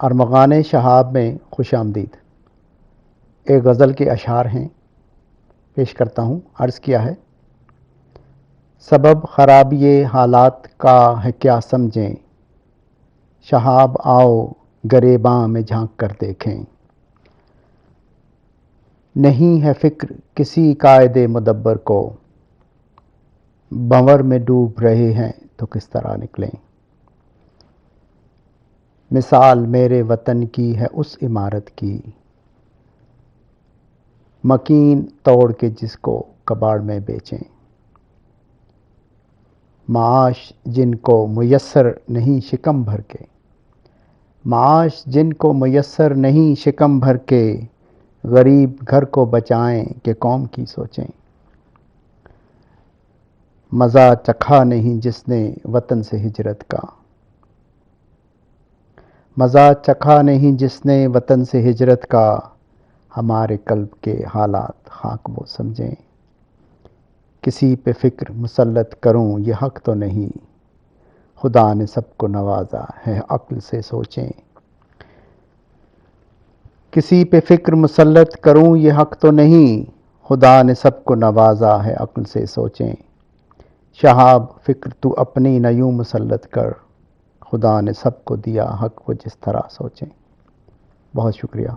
ارمغان شہاب میں خوش آمدید۔ ایک غزل کے اشعار ہیں، پیش کرتا ہوں۔ عرض کیا ہے: سبب خرابی حالات کا ہے کیا سمجھیں، شہاب آؤ گریباں میں جھانک کر دیکھیں۔ نہیں ہے فکر کسی قائد مدبر کو، بھنور میں ڈوب رہے ہیں تو کس طرح نکلیں۔ مثال میرے وطن کی ہے اس عمارت کی، مکین توڑ کے جس کو کباڑ میں بیچیں۔ معاش جن کو میسر نہیں شکم بھر کے، معاش جن کو میسر نہیں شکم بھر کے، غریب گھر کو بچائیں کہ قوم کی سوچیں۔ مزہ چکھا نہیں جس نے وطن سے ہجرت کا، مزہ چکھا نہیں جس نے وطن سے ہجرت کا، ہمارے قلب کے حالات خاک وہ سمجھیں۔ کسی پہ فکر مسلط کروں یہ حق تو نہیں، خدا نے سب کو نوازا ہے عقل سے سوچیں۔ کسی پہ فکر مسلط کروں یہ حق تو نہیں، خدا نے سب کو نوازا ہے عقل سے سوچیں۔ شہاب فکر تو اپنی نہ یوں مسلط کر، خدا نے سب کو دیا حق وہ جس طرح سوچیں۔ بہت شکریہ۔